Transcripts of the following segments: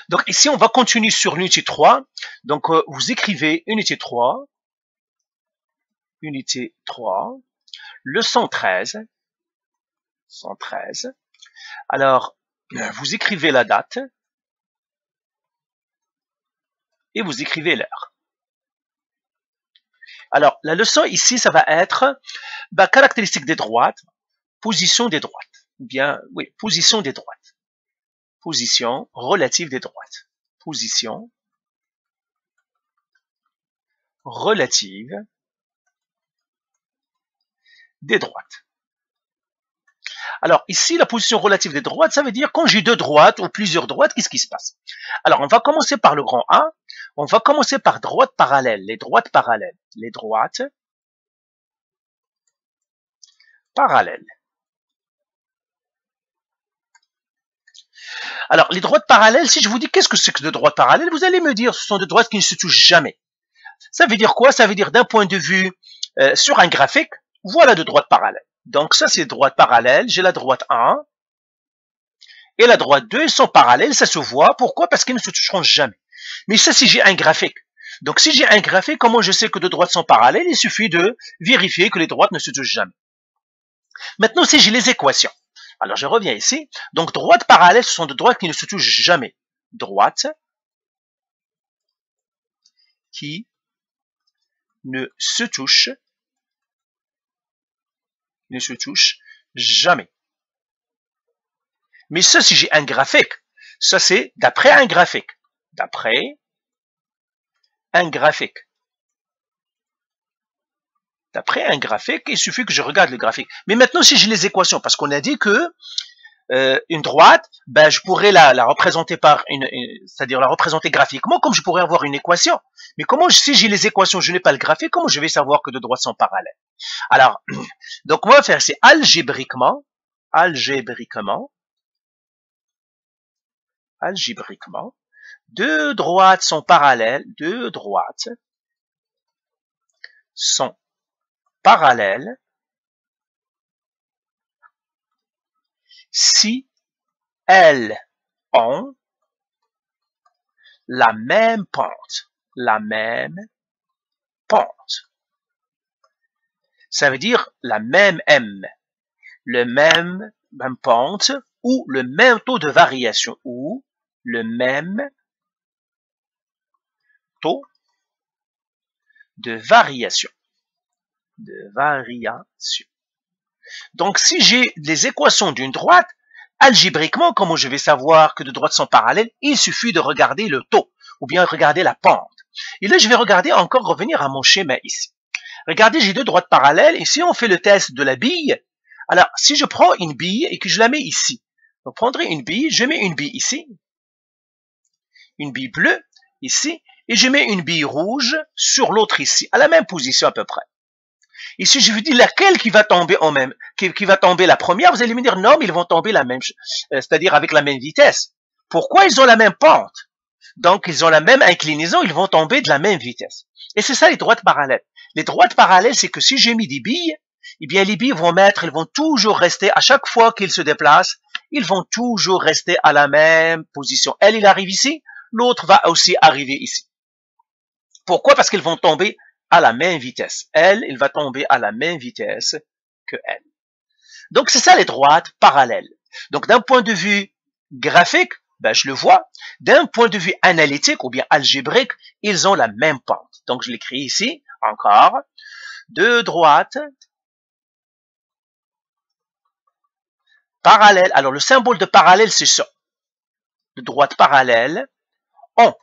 Donc ici, on va continuer sur l'unité 3. Donc vous écrivez unité 3, leçon 13, 113. Alors, vous écrivez la date et vous écrivez l'heure. Alors, la leçon ici, ça va être caractéristiques des droites, position des droites. Ou bien, oui, position des droites. Position relative des droites. Position relative des droites. Alors, ici, la position relative des droites, ça veut dire quand j'ai deux droites ou plusieurs droites, qu'est-ce qui se passe? Alors, on va commencer par le grand A. On va commencer par droites parallèles. Les droites parallèles. Les droites parallèles. Alors, les droites parallèles, si je vous dis qu'est-ce que c'est que de droites parallèles, vous allez me dire ce sont des droites qui ne se touchent jamais. Ça veut dire quoi? Ça veut dire d'un point de vue sur un graphique, voilà de droites parallèles. Donc ça, c'est droite parallèle. J'ai la droite 1 et la droite 2. Ils sont parallèles, ça se voit. Pourquoi? Parce qu'ils ne se toucheront jamais. Mais ça, si j'ai un graphique. Donc si j'ai un graphique, comment je sais que deux droites sont parallèles? Il suffit de vérifier que les droites ne se touchent jamais. Maintenant, si j'ai les équations. Alors je reviens ici. Donc droites parallèles, ce sont des droites qui ne se touchent jamais. Droites qui ne se touchent jamais. Mais ça, si j'ai un graphique, ça c'est d'après un graphique. D'après un graphique. D'après un graphique, il suffit que je regarde le graphique. Mais maintenant, si j'ai les équations, parce qu'on a dit que une droite, ben, je pourrais la représenter par c'est-à-dire la représenter graphiquement, comme je pourrais avoir une équation. Mais comment, si j'ai les équations, je n'ai pas le graphique, comment je vais savoir que deux droites sont parallèles? Alors, donc on va faire, c'est algébriquement, deux droites sont parallèles, si elles ont la même pente. Ça veut dire la même M, même pente, ou le même taux de variation, ou le même taux de variation. Donc, si j'ai les équations d'une droite, algébriquement, comment je vais savoir que deux droites sont parallèles? Il suffit de regarder le taux, ou bien regarder la pente. Et là, je vais revenir à mon schéma ici. Regardez, j'ai deux droites parallèles, et si on fait le test de la bille, alors, si je prends une bille et que je la mets ici, je prendrai une bille, je mets une bille ici, une bille bleue ici, et je mets une bille rouge sur l'autre ici, à la même position à peu près. Et si je vous dis laquelle qui va tomber qui va tomber la première, vous allez me dire non, mais ils vont tomber la même, c'est-à-dire avec la même vitesse. Pourquoi? Ils ont la même pente. Donc, ils ont la même inclinaison, ils vont tomber de la même vitesse. Et c'est ça les droites parallèles. Les droites parallèles, c'est que si j'ai mis des billes, eh bien, les billes elles vont toujours rester, à chaque fois qu'ils se déplacent, ils vont toujours rester à la même position. Elle, il arrive ici, l'autre va aussi arriver ici. Pourquoi? Parce qu'ils vont tomber à la même vitesse. Elle, il va tomber à la même vitesse que elle. Donc, c'est ça les droites parallèles. Donc, d'un point de vue graphique, ben, je le vois. D'un point de vue analytique ou bien algébrique, ils ont la même pente. Donc, je l'écris ici, encore. Deux droites parallèles. Alors, le symbole de parallèle, c'est ça. De droites parallèles ont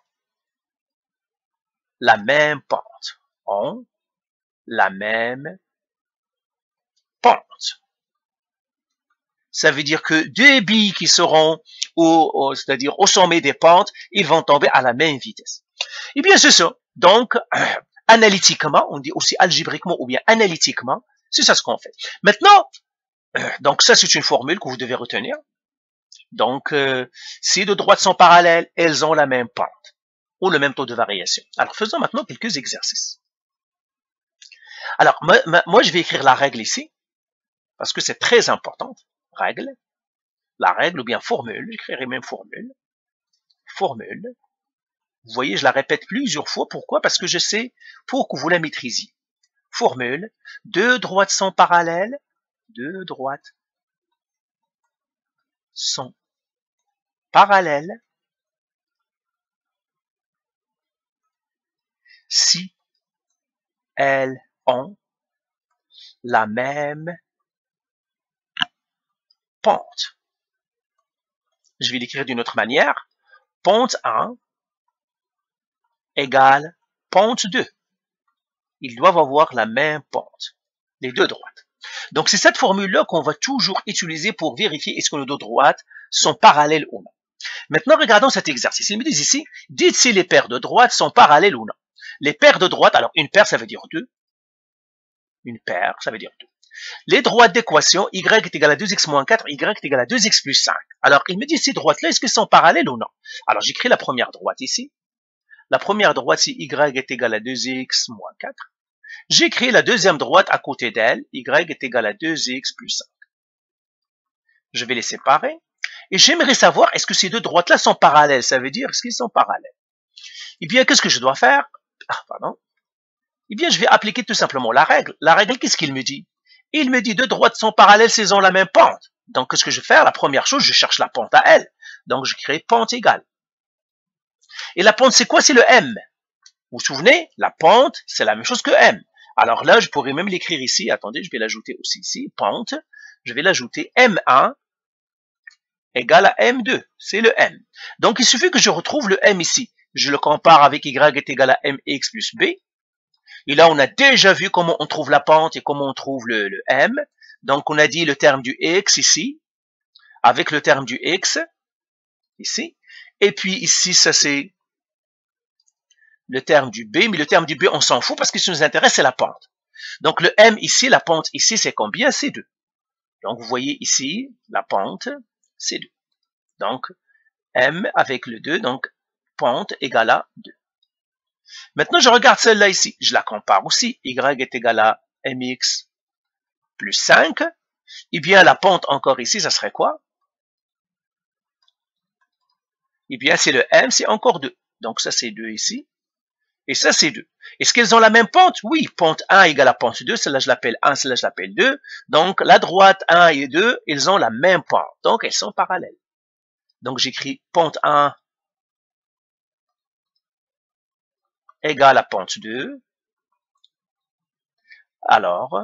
la même pente. Ont la même pente. Ça veut dire que deux billes qui seront c'est-à-dire au sommet des pentes, ils vont tomber à la même vitesse. Eh bien, c'est ça. Donc, analytiquement, on dit aussi algébriquement ou bien analytiquement, c'est ça ce qu'on fait. Maintenant, donc ça c'est une formule que vous devez retenir. Donc, si deux droites sont parallèles, elles ont la même pente ou le même taux de variation. Alors, faisons maintenant quelques exercices. Alors, moi je vais écrire la règle ici, parce que c'est très important. Règle, la règle ou bien formule, j'écrirai même formule. formule. Vous voyez, je la répète plusieurs fois. Pourquoi? Parce que je sais, pour que vous la maîtrisiez. Formule, deux droites sont parallèles. Deux droites sont parallèles si elles ont la même pente. Je vais l'écrire d'une autre manière. Pente 1 égale pente 2. Ils doivent avoir la même pente, les deux droites. Donc c'est cette formule-là qu'on va toujours utiliser pour vérifier est-ce que nos deux droites sont parallèles ou non. Maintenant, regardons cet exercice. Ils me disent ici, dites si les paires de droites sont parallèles ou non. Les paires de droites, alors une paire ça veut dire 2. Une paire, ça veut dire 2. Les droites d'équation, y est égal à 2x moins 4, y est égal à 2x plus 5. Alors, il me dit ces droites-là, est-ce qu'elles sont parallèles ou non? Alors, j'écris la première droite ici. La première droite, si y est égal à 2x moins 4. J'écris la deuxième droite à côté d'elle, y est égal à 2x plus 5. Je vais les séparer. Et j'aimerais savoir, est-ce que ces deux droites-là sont parallèles? Ça veut dire, est-ce qu'elles sont parallèles? Eh bien, qu'est-ce que je dois faire? Eh bien, je vais appliquer tout simplement la règle. La règle, qu'est-ce qu'il me dit? Il me dit deux droites sont parallèles si elles ont la même pente. Donc, qu'est-ce que je vais faire? La première chose, je cherche la pente à elle. Donc, je crée pente égale. Et la pente, c'est quoi? C'est le m. Vous vous souvenez? La pente, c'est la même chose que m. Alors là, je pourrais même l'écrire ici. Attendez, je vais l'ajouter aussi ici. Pente, je vais l'ajouter m1 égale à m2. C'est le m. Donc, il suffit que je retrouve le m ici. Je le compare avec y est égal à mx plus b. Et là, on a déjà vu comment on trouve la pente et comment on trouve le m. Donc, on a dit le terme du x ici, avec le terme du x, ici. Et puis ici, ça c'est le terme du b, mais le terme du b, on s'en fout parce que ce qui nous intéresse, c'est la pente. Donc, le m ici, la pente ici, c'est combien? C'est 2. Donc, vous voyez ici, la pente, c'est 2. Donc, m avec le 2, donc pente égale à 2. Maintenant, je regarde celle-là ici. Je la compare aussi. Y est égal à mx plus 5. Eh bien, la pente encore ici, ça serait quoi? Eh bien, c'est le m, c'est encore 2. Donc, ça, c'est 2 ici. Et ça, c'est 2. Est-ce qu'elles ont la même pente? Oui, pente 1 égale à pente 2. Celle-là, je l'appelle 1, celle-là, je l'appelle 2. Donc, la droite 1 et 2, elles ont la même pente. Donc, elles sont parallèles. Donc, j'écris pente 1 égale à pente 2. Alors,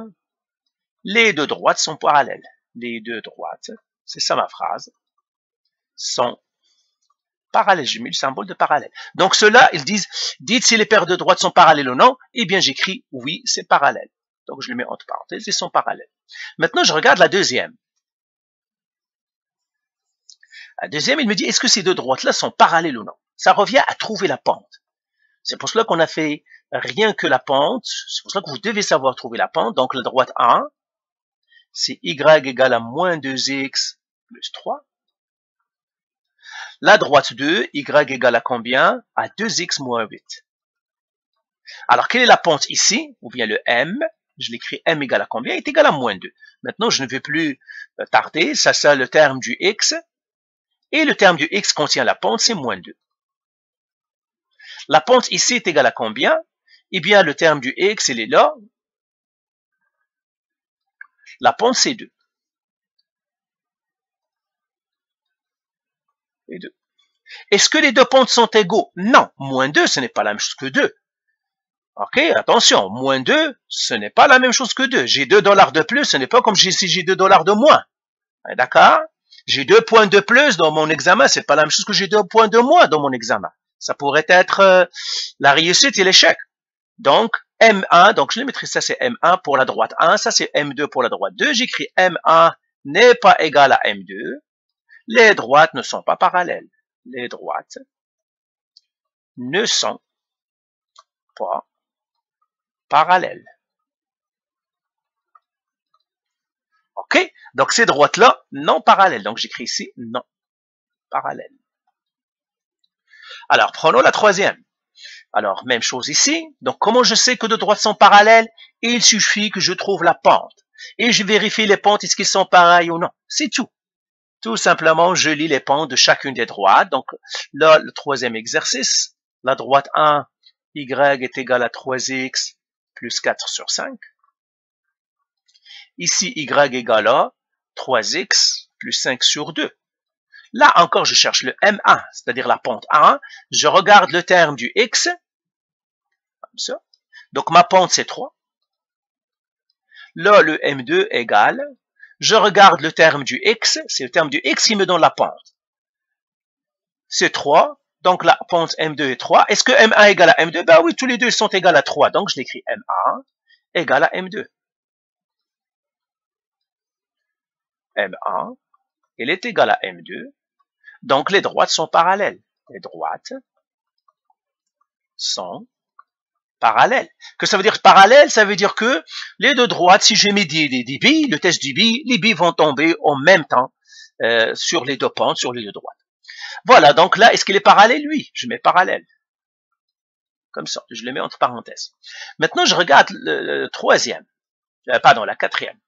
les deux droites sont parallèles. Les deux droites, c'est ça ma phrase, sont parallèles. J'ai mis le symbole de parallèle. Donc ceux-là, ils disent, dites si les paires de droites sont parallèles ou non. Eh bien, j'écris oui, c'est parallèle. Donc je le mets entre parenthèses, ils sont parallèles. Maintenant, je regarde la deuxième. La deuxième, il me dit, est-ce que ces deux droites-là sont parallèles ou non? Ça revient à trouver la pente. C'est pour cela qu'on a fait rien que la pente. C'est pour cela que vous devez savoir trouver la pente. Donc la droite 1, c'est y égale à moins 2x plus 3. La droite 2, y égale à combien? À 2x moins 8. Alors, quelle est la pente ici? Ou bien le m, je l'écris m égale à combien? Est égal à moins 2. Maintenant, je ne vais plus tarder. Ça, c'est le terme du x. Et le terme du x contient la pente, c'est moins 2. La pente ici est égale à combien? Eh bien, le terme du x, il est là. La pente, c'est 2. Et 2. Est-ce que les deux pentes sont égaux? Non. Moins 2, ce n'est pas la même chose que 2. Ok, attention. Moins 2, ce n'est pas la même chose que 2. J'ai $2 de plus, ce n'est pas comme si j'ai $2 de moins. D'accord? J'ai 2 points de plus dans mon examen, c'est pas la même chose que j'ai 2 points de moins dans mon examen. Ça pourrait être la réussite et l'échec. Donc, M1, donc je le mettrai, ça c'est M1 pour la droite 1, ça c'est M2 pour la droite 2. J'écris M1 n'est pas égal à M2. Les droites ne sont pas parallèles. Les droites ne sont pas parallèles. OK? Donc, ces droites-là, non parallèles. Donc, j'écris ici non parallèles. Alors, prenons la troisième. Alors, même chose ici. Donc, comment je sais que deux droites sont parallèles? Il suffit que je trouve la pente. Et je vérifie les pentes, est-ce qu'ils sont pareils ou non? C'est tout. Tout simplement, je lis les pentes de chacune des droites. Donc là, le troisième exercice, la droite 1, y est égal à 3x plus 4 sur 5. Ici, y égale à 3x plus 5 sur 2. Là encore, je cherche le M1, c'est-à-dire la pente 1. Je regarde le terme du x, comme ça. Donc ma pente, c'est 3. Là, le M2 égale, je regarde le terme du x, c'est le terme du x qui me donne la pente. C'est 3, donc la pente M2 est 3. Est-ce que M1 égale à M2? Ben oui, tous les deux sont égales à 3, donc je l'écris M1 égale à M2. M1, il est égal à M2, donc les droites sont parallèles. Les droites sont parallèles. Que ça veut dire parallèle? Ça veut dire que les deux droites, si j'ai mis des billes, le test du bille, les billes vont tomber en même temps sur les deux pentes, sur les deux droites. Voilà, donc là, est-ce qu'il est parallèle? Oui, je mets parallèle. Comme ça, je le mets entre parenthèses. Maintenant, je regarde le troisième. Pardon, la quatrième.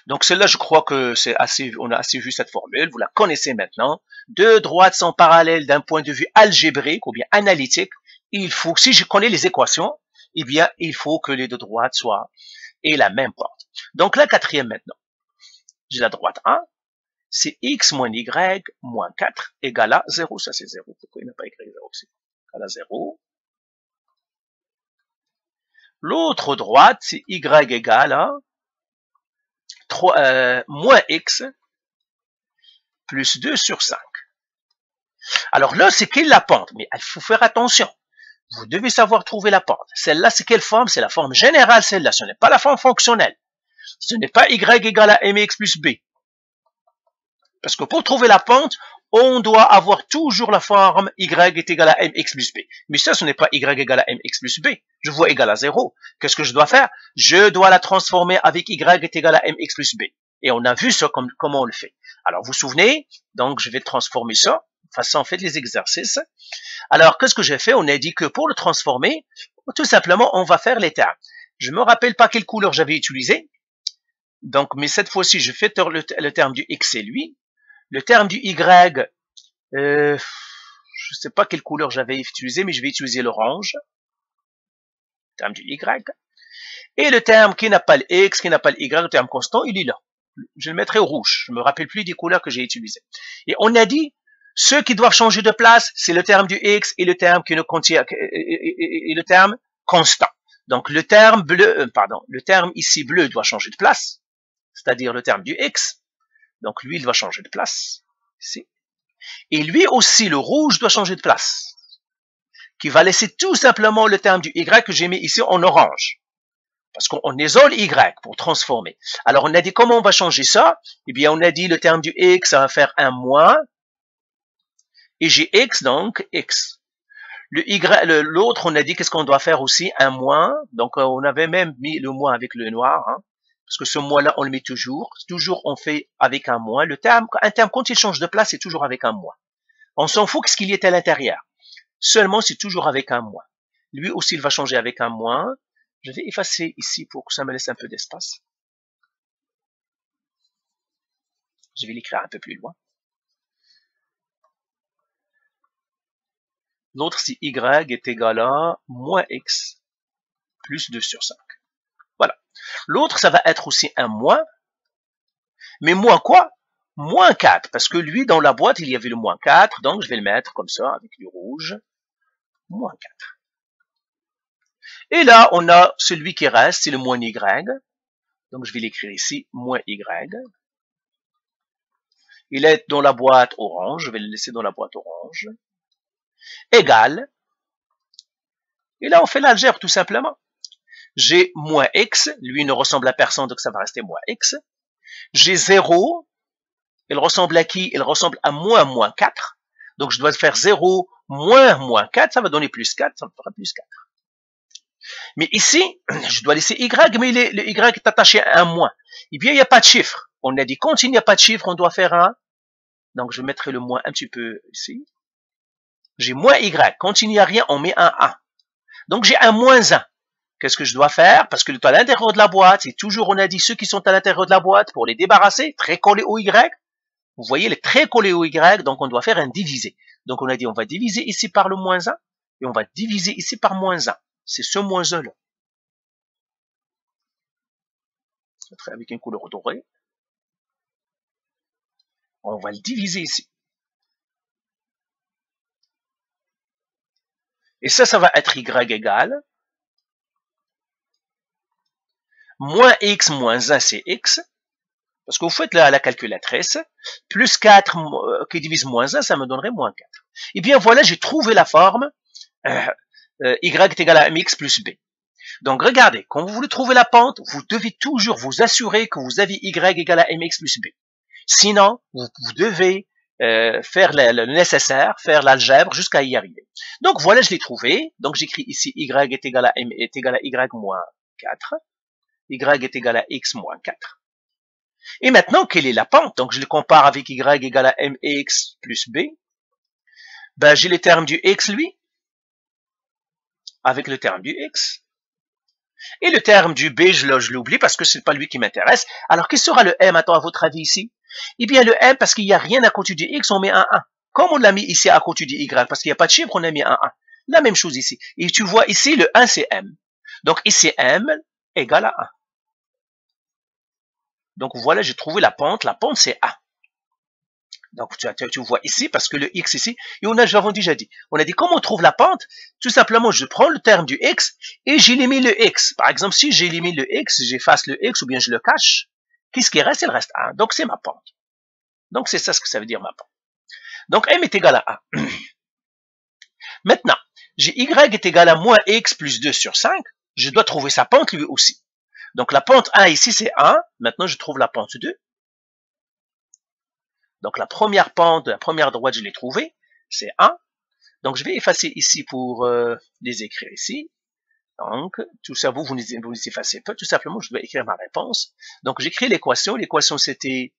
Donc celle-là, je crois que c'est assez, on a assez vu cette formule, vous la connaissez maintenant. Deux droites sont parallèles d'un point de vue algébrique ou bien analytique. Il faut, si je connais les équations, eh bien, il faut que les deux droites soient aient la même pente. Donc la quatrième maintenant. J'ai la droite 1, c'est x moins y moins 4 égale à 0. Ça c'est 0. Pourquoi il n'a pas écrit 0 ici? Égale à 0. L'autre droite, c'est y égale à 3, moins x plus 2 sur 5. Alors là, c'est quelle la pente? Mais il faut faire attention. Vous devez savoir trouver la pente. Celle-là, c'est quelle forme? C'est la forme générale, celle-là. Ce n'est pas la forme fonctionnelle. Ce n'est pas y égale à mx plus b. Parce que pour trouver la pente, on doit avoir toujours la forme y est égal à mx plus b. Mais ça, ce n'est pas y égale à mx plus b. Je vois égal à 0. Qu'est-ce que je dois faire? Je dois la transformer avec y est égal à mx plus b. Et on a vu ça comment on le fait. Alors, vous vous souvenez? Donc, je vais transformer ça. De toute façon, faites les exercices. Alors, qu'est-ce que j'ai fait? On a dit que pour le transformer, tout simplement, on va faire les termes. Je me rappelle pas quelle couleur j'avais utilisé. Donc, mais cette fois-ci, je fais le terme du x, c'est lui. Le terme du y, je sais pas quelle couleur j'avais utilisé, mais je vais utiliser l'orange. Le terme du y. Et le terme qui n'a pas le x, qui n'a pas le y, le terme constant, il est là. Je le mettrai au rouge. Je me rappelle plus des couleurs que j'ai utilisées. Et on a dit, ceux qui doivent changer de place, c'est le terme du x et le terme qui ne contient, et le terme constant. Donc le terme bleu, le terme ici bleu doit changer de place, c'est-à-dire le terme du x. Donc lui, il doit changer de place. Ici. Et lui aussi, le rouge doit changer de place, qui va laisser tout simplement le terme du y que j'ai mis ici en orange. Parce qu'on isole y pour transformer. Alors on a dit comment on va changer ça? Eh bien on a dit le terme du x, ça va faire un moins. Et j'ai x, donc x. L'autre, on a dit qu'est-ce qu'on doit faire aussi? Un moins. Donc on avait même mis le moins avec le noir. Hein, parce que ce moins-là, on le met toujours. Toujours, on fait avec un moins. Un terme, quand il change de place, c'est toujours avec un moins. On s'en fout ce qu'il y est à l'intérieur. Seulement, c'est toujours avec un moins. Lui aussi, il va changer avec un moins. Je vais effacer ici pour que ça me laisse un peu d'espace. Je vais l'écrire un peu plus loin. L'autre, c'est y est égal à moins x plus 2 sur 5. Voilà. L'autre, ça va être aussi un moins. Mais moins quoi? Moins 4. Parce que lui, dans la boîte, il y avait le moins 4. Donc, je vais le mettre comme ça, avec du rouge. Moins 4. Et là, on a celui qui reste, c'est le moins y. Donc, je vais l'écrire ici, moins y. Il est dans la boîte orange. Je vais le laisser dans la boîte orange. Égal. Et là, on fait l'algèbre, tout simplement. J'ai moins x. Lui ne ressemble à personne, donc ça va rester moins x. J'ai 0. Il ressemble à qui? Il ressemble à moins 4. Donc, je dois faire 0 moins 4. Ça va donner plus 4. Ça me fera plus 4. Mais ici, je dois laisser y, mais le y est attaché à un moins. Eh bien, il n'y a pas de chiffre. On a dit, quand il n'y a pas de chiffre, on doit faire un. Donc, je mettrai le moins un petit peu ici. J'ai moins y. Quand il n'y a rien, on met un 1. Donc, j'ai un moins 1. qu'est-ce que je dois faire? Parce que à l'intérieur de la boîte, c'est toujours, on a dit, ceux qui sont à l'intérieur de la boîte, pour les débarrasser, très collés au Y. Vous voyez, les très collés au Y, donc on doit faire un divisé. Donc on a dit, on va diviser ici par le moins 1, et on va diviser ici par moins 1. C'est ce moins 1-là. Avec une couleur dorée. On va le diviser ici. Et ça va être Y égale moins X moins 1, c'est X. Parce que vous faites la calculatrice. Plus 4 qui divise moins 1, ça me donnerait moins 4. Et bien voilà, j'ai trouvé la forme Y est égal à mx plus b. Donc regardez, quand vous voulez trouver la pente, vous devez toujours vous assurer que vous avez Y égale à mx plus b. Sinon, vous devez faire le nécessaire, faire l'algèbre jusqu'à y arriver. Donc voilà, je l'ai trouvé. Donc j'écris ici Y est égal à M est égal à Y moins 4. Y est égal à X moins 4. Et maintenant, quelle est la pente? Donc je le compare avec Y égale à mx plus b. Ben, j'ai le terme du X, lui, avec le terme du X. Et le terme du B, je l'oublie parce que c'est pas lui qui m'intéresse. Alors, quel sera le M, à votre avis, ici? Eh bien, le M, parce qu'il n'y a rien à côté du X, on met un 1. Comme on l'a mis ici à côté du Y, parce qu'il n'y a pas de chiffre, on a mis un 1. La même chose ici. Et tu vois ici, le 1, c'est M. Donc, ici, M égale à 1. Donc, voilà, j'ai trouvé la pente. La pente, c'est A. Donc, tu vois ici, parce que le X ici, et j'avons déjà dit, on a dit comment on trouve la pente? Tout simplement, je prends le terme du X et j'élimine le X. Par exemple, si j'élimine le X, j'efface le X ou bien je le cache, qu'est-ce qui reste? Il reste 1. Donc, c'est ma pente. Donc, c'est ça ce que ça veut dire ma pente. Donc, M est égal à 1. Maintenant, j'ai Y est égal à moins X plus 2 sur 5. Je dois trouver sa pente lui aussi. Donc, la pente 1 ici, c'est 1. Maintenant, je trouve la pente 2. Donc, la première pente de la première droite, je l'ai trouvée. C'est 1. Donc, je vais effacer ici pour les écrire ici. Donc, tout ça, vous les effacez pas. Tout simplement, je dois écrire ma réponse. Donc, j'écris l'équation. L'équation, c'était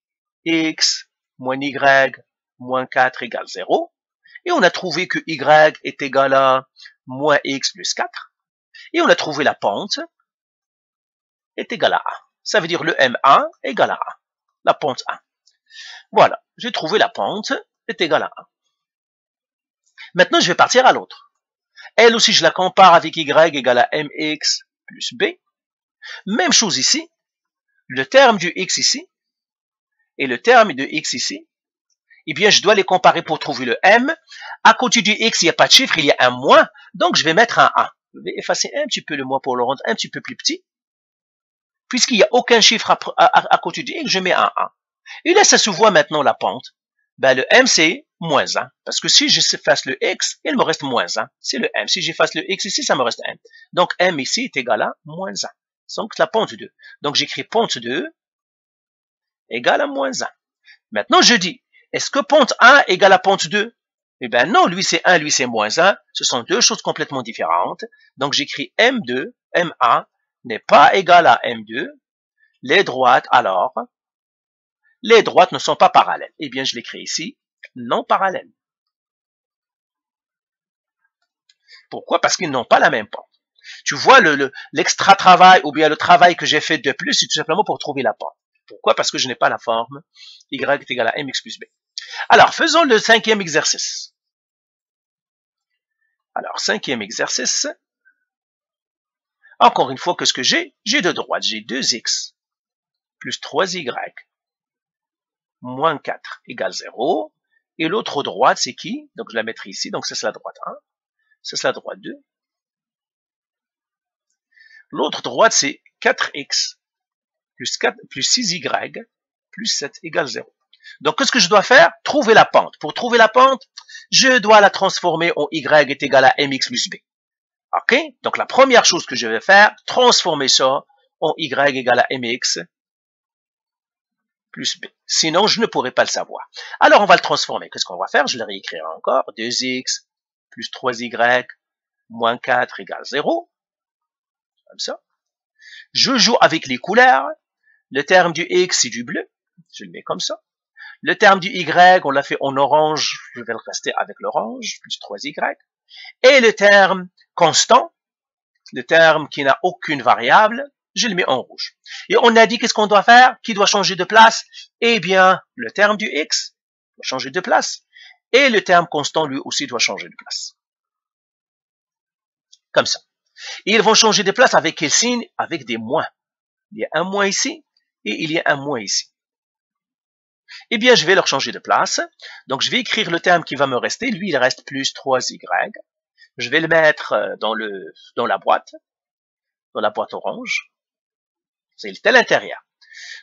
x moins y moins 4 égale 0. Et on a trouvé que y est égal à moins x plus 4. Et on a trouvé la pente est égale à 1. Ça veut dire le M1 égale à 1. La pente 1. Voilà, j'ai trouvé la pente est égale à 1. Maintenant, je vais partir à l'autre. Elle aussi, je la compare avec y égale à mx plus b. Même chose ici. Le terme du x ici et le terme de x ici. Eh bien, je dois les comparer pour trouver le m. À côté du x, il n'y a pas de chiffre, il y a un moins. Donc, je vais mettre un 1. Je vais effacer un petit peu le moins pour le rendre un petit peu plus petit. Puisqu'il n'y a aucun chiffre à côté du x, je mets un 1. Et là, ça se voit maintenant la pente. Ben, le m, c'est moins 1. Parce que si j'efface le x, il me reste moins 1. C'est le m. Si j'efface le x ici, ça me reste m. Donc, m ici est égal à moins 1. Donc, la pente 2. Donc, j'écris pente 2 égale à moins 1. Maintenant, je dis, est-ce que pente 1 égale à pente 2? Eh bien, non, lui c'est 1, lui c'est moins 1. Ce sont deux choses complètement différentes. Donc, j'écris m2, m1 n'est pas égal à m2. Les droites, alors, les droites ne sont pas parallèles. Eh bien, je l'écris ici, non parallèles. Pourquoi? Parce qu'ils n'ont pas la même pente. Tu vois, l'extra travail ou bien le travail que j'ai fait de plus, c'est tout simplement pour trouver la pente. Pourquoi? Parce que je n'ai pas la forme y est égal à mx plus b. Alors, faisons le cinquième exercice. Alors, cinquième exercice. Encore une fois, qu'est-ce que j'ai? J'ai deux droites. J'ai 2x plus 3y moins 4 égale 0. Et l'autre droite, c'est qui? Donc, je la mettrai ici. Donc, ça, c'est la droite 1. Ça, c'est la droite 2. L'autre droite, c'est 4x plus 6y plus 7 égale 0. Donc, qu'est-ce que je dois faire? Trouver la pente. Pour trouver la pente, je dois la transformer en y est égal à mx plus b. OK? Donc, la première chose que je vais faire, transformer ça en y égale à mx plus b. Sinon, je ne pourrai pas le savoir. Alors, on va le transformer. Qu'est-ce qu'on va faire? Je le réécrirai encore. 2x plus 3y moins 4 égale 0. Comme ça. Je joue avec les couleurs. Le terme du x, c'est du bleu. Je le mets comme ça. Le terme du y, on l'a fait en orange. Je vais le rester avec l'orange, plus 3y. Et le terme constant, le terme qui n'a aucune variable, je le mets en rouge. Et on a dit qu'est-ce qu'on doit faire? Qui doit changer de place? Eh bien, le terme du x doit changer de place. Et le terme constant, lui aussi, doit changer de place. Comme ça. Et ils vont changer de place avec quel signe? Avec des moins. Il y a un moins ici et il y a un moins ici. Eh bien, je vais leur changer de place. Donc, je vais écrire le terme qui va me rester. Lui, il reste plus 3y. Je vais le mettre dans la boîte orange. C'est à l'intérieur.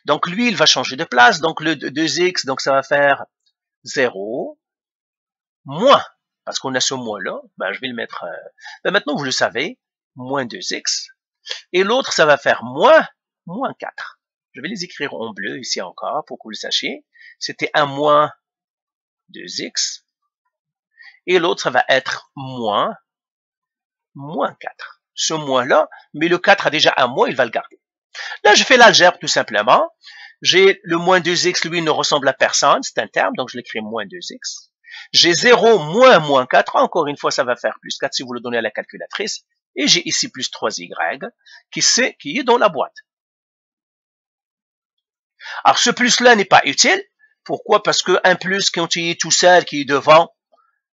Donc, lui, il va changer de place. Donc, le 2x, donc ça va faire 0, moins, parce qu'on a ce moins-là, ben, je vais le mettre, maintenant, vous le savez, moins 2x. Et l'autre, ça va faire moins 4. Je vais les écrire en bleu ici encore, pour que vous le sachiez. C'était un moins 2x. Et l'autre, ça va être moins 4. Ce moins-là, mais le 4 a déjà un moins, il va le garder. Là, je fais l'algèbre tout simplement. J'ai le moins 2x, lui, ne ressemble à personne. C'est un terme, donc je l'écris moins 2x. J'ai 0 moins 4. Encore une fois, ça va faire plus 4 si vous le donnez à la calculatrice. Et j'ai ici plus 3y qui est dans la boîte. Alors, ce plus-là n'est pas utile. Pourquoi? Parce que un plus, quand il est tout seul, qui est devant,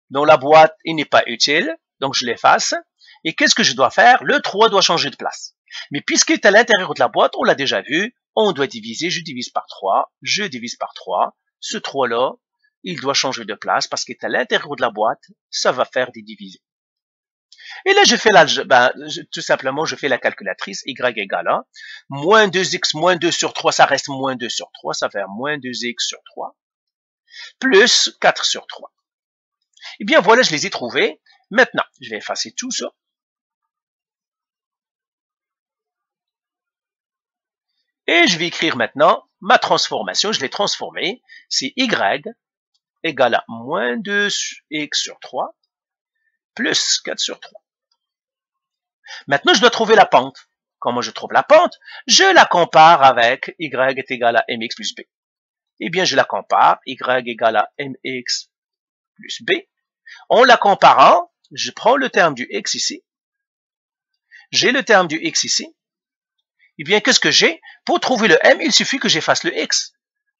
dans la boîte, il n'est pas utile. Donc, je l'efface. Et qu'est-ce que je dois faire? Le 3 doit changer de place. Mais puisqu'il est à l'intérieur de la boîte, on l'a déjà vu, on doit diviser, je divise par 3, je divise par 3. Ce 3-là, il doit changer de place parce qu'il est à l'intérieur de la boîte, ça va faire des divisés. Et là, je fais tout simplement, je fais la calculatrice, y égale à moins 2x moins 2 sur 3, ça reste moins 2 sur 3, ça fait moins 2x sur 3, plus 4 sur 3. Eh bien, voilà, je les ai trouvés. Maintenant, je vais effacer tout ça. Et je vais écrire maintenant ma transformation. Je l'ai transformée. C'est y égale à moins 2x sur 3 plus 4 sur 3. Maintenant, je dois trouver la pente. Comment je trouve la pente? Je la compare avec y est égal à mx plus b. Eh bien, je la compare. Y égale à mx plus b. En la comparant, je prends le terme du x ici. J'ai le terme du x ici. Eh bien, qu'est-ce que j'ai? Pour trouver le m, il suffit que j'efface le x.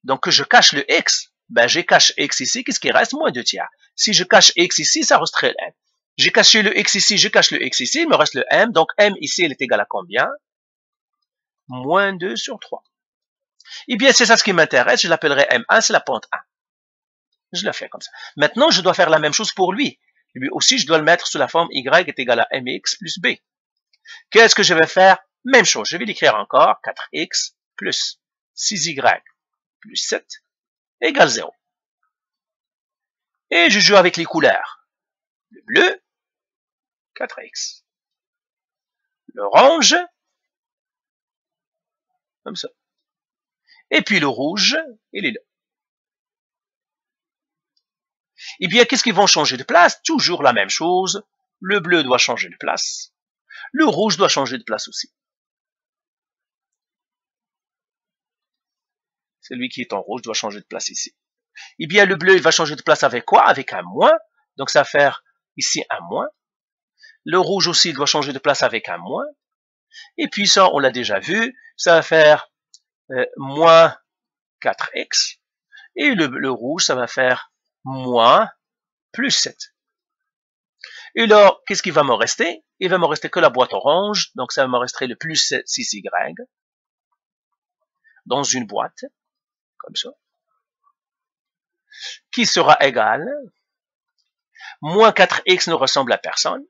Donc, que je cache le x. Ben, j'ai caché x ici, qu'est-ce qui reste? Moins 2 tiers. Si je cache x ici, ça resterait le m. J'ai caché le x ici, je cache le x ici, il me reste le m. Donc, m ici, elle est égale à combien? Moins 2 sur 3. Eh bien, c'est ça ce qui m'intéresse. Je l'appellerai m1, c'est la pente 1. Je le fais comme ça. Maintenant, je dois faire la même chose pour lui. Lui aussi, je dois le mettre sous la forme y est égal à mx plus b. Qu'est-ce que je vais faire? Même chose, je vais l'écrire encore, 4x plus 6y plus 7 égale 0. Et je joue avec les couleurs. Le bleu, 4x. L'orange, comme ça. Et puis le rouge, il est là. Eh bien, qu'est-ce qu'ils vont changer de place? Toujours la même chose. Le bleu doit changer de place. Le rouge doit changer de place aussi. Celui qui est en rouge doit changer de place ici. Eh bien, le bleu, il va changer de place avec quoi? Avec un moins. Donc, ça va faire ici un moins. Le rouge aussi, il doit changer de place avec un moins. Et puis ça, on l'a déjà vu. Ça va faire moins 4x. Et le rouge, ça va faire moins plus 7. Et là, qu'est-ce qui va me rester? Il va me rester que la boîte orange. Donc, ça va me rester le plus 6y dans une boîte. Comme ça, qui sera égal, moins 4x ne ressemble à personne,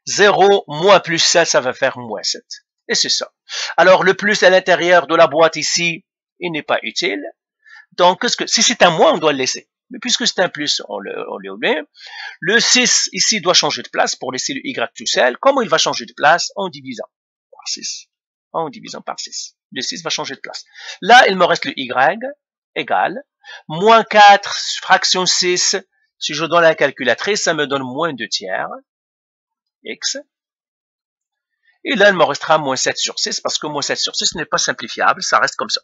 0 moins plus 7, ça va faire moins 7. Et c'est ça. Alors, le plus à l'intérieur de la boîte ici, il n'est pas utile. Donc, si c'est un moins, on doit le laisser. Mais puisque c'est un plus, on oublie. Le 6 ici doit changer de place pour laisser le y tout seul. Comment il va changer de place? En divisant par 6. En divisant par 6. Le 6 va changer de place. Là, il me reste le y égale moins 4 fraction 6. Si je donne la calculatrice, ça me donne moins 2 tiers. X. Et là, il me restera moins 7 sur 6 parce que moins 7 sur 6 n'est pas simplifiable. Ça reste comme ça.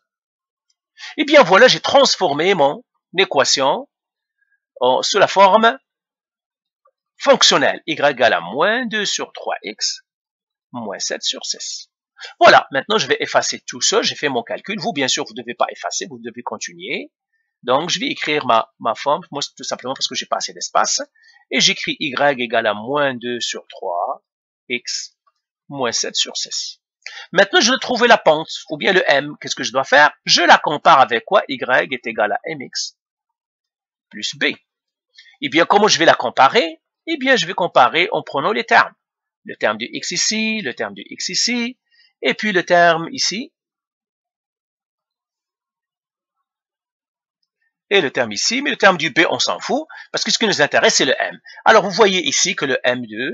Et bien voilà, j'ai transformé mon équation sous la forme fonctionnelle. Y égale à moins 2 sur 3x moins 7 sur 6. Voilà, maintenant je vais effacer tout ça, j'ai fait mon calcul. Vous, bien sûr, vous ne devez pas effacer, vous devez continuer. Donc, je vais écrire ma forme, moi, tout simplement parce que j'ai pas assez d'espace. Et j'écris y égale à moins 2 sur 3, x moins 7 sur 6. Maintenant, je dois trouver la pente, ou bien le m. Qu'est-ce que je dois faire? Je la compare avec quoi? Y est égal à mx plus b. Eh bien, comment je vais la comparer? Eh bien, je vais comparer en prenant les termes. Le terme de x ici, le terme de x ici, et puis le terme ici, et le terme ici, mais le terme du b, on s'en fout, parce que ce qui nous intéresse, c'est le m. Alors, vous voyez ici que le m2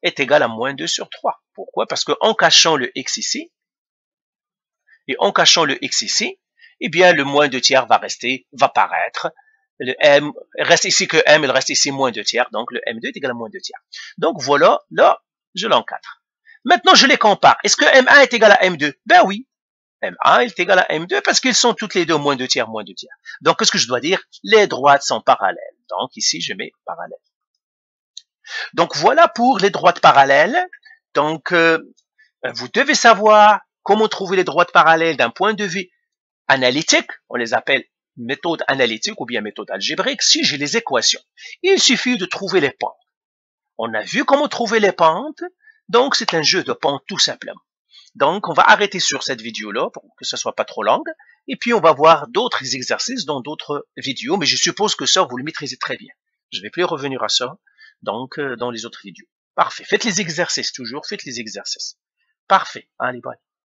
est égal à moins 2 sur 3. Pourquoi? Parce qu'en cachant le x ici, et en cachant le x ici, eh bien, le moins 2 tiers va paraître. Le m reste ici que m, il reste ici moins 2 tiers, donc le m2 est égal à moins 2 tiers. Donc, voilà, là, je l'encadre. Maintenant, je les compare. Est-ce que m1 est égal à m2? Ben oui. M1 est égal à M2 parce qu'ils sont toutes les deux moins 2 tiers, moins 2 tiers. Donc, qu'est-ce que je dois dire? Les droites sont parallèles. Donc, ici, je mets parallèle. Donc, voilà pour les droites parallèles. Donc, vous devez savoir comment trouver les droites parallèles d'un point de vue analytique. On les appelle méthode analytique ou bien méthode algébrique. Si j'ai les équations, il suffit de trouver les pentes. On a vu comment trouver les pentes. Donc, c'est un jeu de pentes tout simplement. Donc, on va arrêter sur cette vidéo-là pour que ce soit pas trop longue. Et puis, on va voir d'autres exercices dans d'autres vidéos. Mais je suppose que ça, vous le maîtrisez très bien. Je ne vais plus revenir à ça donc dans les autres vidéos. Parfait. Faites les exercices toujours. Faites les exercices. Parfait. Allez, bye.